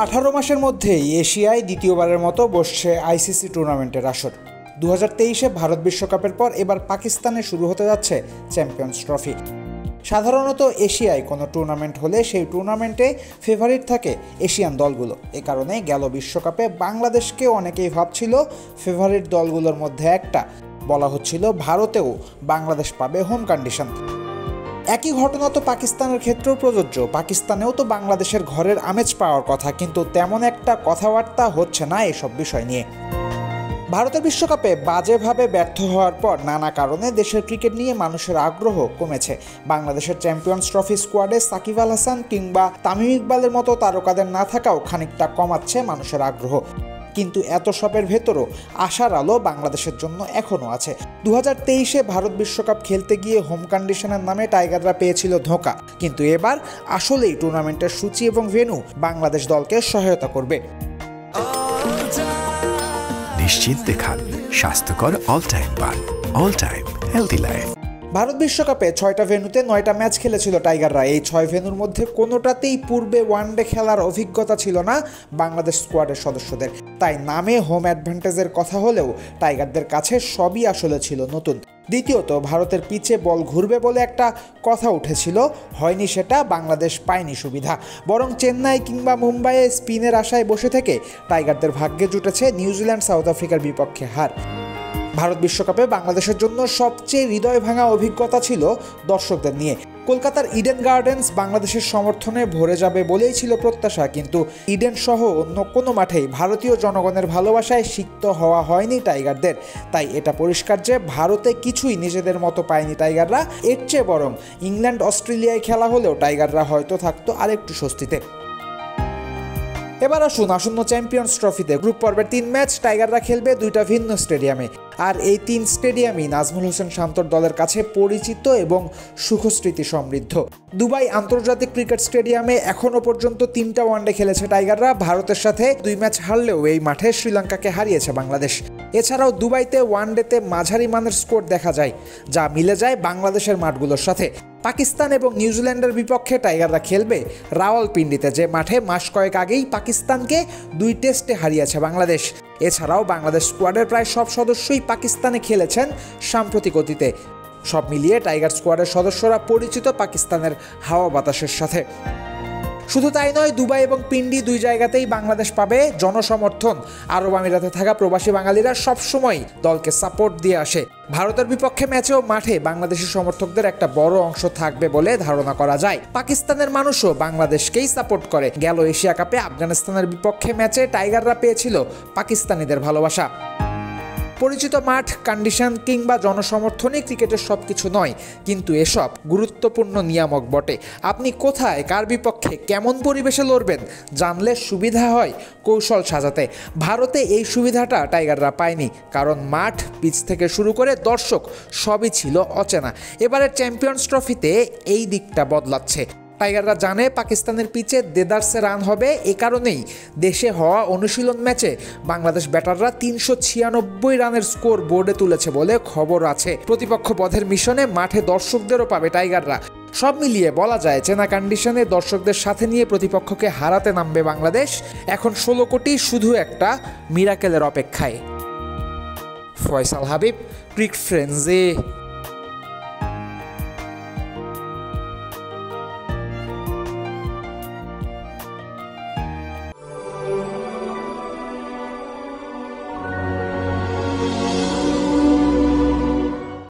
18 মাসের মধ্যেই এশিয়ায় দ্বিতীয়বারের মতো বসছে আইসিসি টুর্নামেন্টের আসর। 2023-এ ভারত বিশ্বকাপের পর এবার পাকিস্তানে শুরু হতে যাচ্ছে চ্যাম্পিয়ন্স ট্রফি। সাধারণত এশিয়ায় কোনো টুর্নামেন্ট হলে সেই টুর্নামেন্টে ফেভারিট থাকে এশিয়ান দলগুলো। এ কারণে গেল বিশ্বকাপে বাংলাদেশকে অনেকেই ভাবছিল ফেভারিট দলগুলোর মধ্যে একটা। বলা হচ্ছিল ভারতেও বাংলাদেশ পাবে হোম কন্ডিশন। একই ঘটনা তো পাকিস্তানের ক্ষেত্রেও প্রযোজ্য। পাকিস্তানেও তো বাংলাদেশের ঘরের আমেজ পাওয়ার কথা, কিন্তু তেমন একটা কথাবার্তা হচ্ছে না এসব বিষয় নিয়ে। ভারতের বিশ্বকাপে বাজেভাবে ব্যর্থ হওয়ার পর নানা কারণে দেশের ক্রিকেট নিয়ে মানুষের আগ্রহ কমেছে। বাংলাদেশের চ্যাম্পিয়ন্স ট্রফি স্কোয়াডে সাকিব আল হাসান কিংবা তামিম ইকবালের মতো তারকাদের না থাকাও খানিকটা কমাচ্ছে মানুষের আগ্রহ। কিন্তু এত সবের ভেতরও আশার আলো বাংলাদেশের জন্য এখনও আছে। 2023-এ ভারত বিশ্বকাপ খেলতে গিয়ে হোম কন্ডিশনের নামে টাইগাররা পেয়েছিল ধোঁকা, কিন্তু এবার আসলেই টুর্নামেন্টের সূচি এবং ভেন্যু বাংলাদেশ দলকে সহায়তা করবে। নিশ্চিন্তে খান স্বাস্থ্যকর অল টাইম পান, all time healthy life. Bharat বিশ্বকাপে 6টা ভেন্যুতে 9টা ম্যাচ খেলেছিল টাইগাররা। এই 6 ভেন্যুর মধ্যে কোনোটাতেই পূর্বে ওয়ানডে খেলার অভিজ্ঞতা ছিল না বাংলাদেশ স্কোয়াডের সদস্যদের। তাই নামে হোম অ্যাডভান্টেজের কথা হলেও টাইগারদের কাছে সবই আসলে ছিল নতুন। দ্বিতীয়ত, ভারতের পিচে বল ঘুরবে বলে একটা কথা উঠেছিল, হয়নি সেটা। বাংলাদেশ পায়নি সুবিধা, বরং চেন্নাই কিংবা মুম্বাইয়ে স্পিনের আশায় বসে থেকে টাইগারদের ভাগ্যে জুটেছে নিউজিল্যান্ড সাউথ আফ্রিকার বিপক্ষে হার। ভারত বিশ্বকাপে বাংলাদেশের জন্য সবচেয়ে হৃদয় ভাঙা অভিজ্ঞতা ছিল দর্শকদের নিয়ে। কলকাতার ইডেন গার্ডেন্স বাংলাদেশের সমর্থনে ভরে যাবে বলেই ছিল প্রত্যাশা, কিন্তু ইডেন সহ অন্য কোনো মাঠেই ভারতীয় জনগণের ভালোবাসায় সিক্ত হওয়া হয়নি টাইগারদের। তাই এটা পরিষ্কার যে ভারতে কিছুই নিজেদের মতো পায়নি টাইগাররা। এর চেয়ে বরং ইংল্যান্ড অস্ট্রেলিয়ায় খেলা হলেও টাইগাররা হয়তো থাকতো আরেকটু স্বস্তিতে। এবার আসুন আসন্ন চ্যাম্পিয়ন্স ট্রফিতে গ্রুপ পর্বের 3 ম্যাচ টাইগাররা খেলবে 2টা ভিন্ন স্টেডিয়ামে। আর এই 3 স্টেডিয়ামই নাজমুল হোসেন শান্তর দলের কাছে পরিচিত এবং সুখস্মৃতি সমৃদ্ধ। দুবাই আন্তর্জাতিক ক্রিকেট স্টেডিয়ামে এখনও পর্যন্ত 3টা ওয়ানডে খেলেছে টাইগাররা। ভারতের সাথে 2 ম্যাচ হারলেও এই মাঠে শ্রীলঙ্কাকে হারিয়েছে বাংলাদেশ। এছাড়াও দুবাইতে ওয়ানডেতে মাঝারি মানের স্কোর দেখা যায়, যা মিলে যায় বাংলাদেশের মাঠগুলোর সাথে। পাকিস্তান এবং নিউজিল্যান্ডের বিপক্ষে টাইগাররা খেলবে রাওয়ালপিন্ডিতে, যে মাঠে মাস কয়েক আগেই পাকিস্তানকে 2 টেস্টে হারিয়েছে বাংলাদেশ। এছাড়াও বাংলাদেশ স্কোয়াডের প্রায় সব সদস্যই পাকিস্তানে খেলেছেন সাম্প্রতিক অতীতে। সব মিলিয়ে টাইগার স্কোয়াডের সদস্যরা পরিচিত পাকিস্তানের হাওয়া বাতাসের সাথে। শুধু তাই নয়, দুবাই এবং পিন্ডি 2 জায়গাতেই বাংলাদেশ পাবে জনসমর্থন। আরব আমিরাতে থাকা প্রবাসী বাঙালিরা সবসময় দলকে সাপোর্ট দিয়ে আসে। ভারতের বিপক্ষে ম্যাচেও মাঠে বাংলাদেশি সমর্থকদের একটা বড় অংশ থাকবে বলে ধারণা করা যায়। পাকিস্তানের মানুষও বাংলাদেশকেই সাপোর্ট করে। গেল এশিয়া কাপে আফগানিস্তানের বিপক্ষে ম্যাচে টাইগাররা পেয়েছিল পাকিস্তানিদের ভালোবাসা। পরিচিত মাঠ, কন্ডিশন কিংবা জনসমর্থনই ক্রিকেটের সব কিছু নয়, কিন্তু এসব গুরুত্বপূর্ণ নিয়ামক বটে। আপনি কোথায়, কার বিপক্ষে, কেমন পরিবেশে লড়বেন জানলে সুবিধা হয় কৌশল সাজাতে। ভারতে এই সুবিধাটা টাইগাররা পায়নি, কারণ মাঠ, পিচ থেকে শুরু করে দর্শক সবই ছিল অচেনা। এবারের চ্যাম্পিয়ন্স ট্রফিতে এই দিকটা বদলাচ্ছে। টাইগাররা জানে পাকিস্তানের পিচে দেদারসে রান হবে। এ কারণেই দেশে হওয়া অনুশীলন ম্যাচে বাংলাদেশ ব্যাটাররা 396 রানের স্কোর বোর্ডে তুলেছে বলে খবর আছে। প্রতিপক্ষ বধের মিশনে মাঠে দর্শকদেরও পাবে টাইগাররা। সব মিলিয়ে বলা যায় চেনা কন্ডিশনে দর্শকদের সাথে নিয়ে প্রতিপক্ষকে হারাতে নামবে বাংলাদেশ। এখন 16 কোটি শুধু একটা মিরাকেলের অপেক্ষায়। ফয়সাল হাবিব, ক্রিকেট ফ্রেন্ডসে।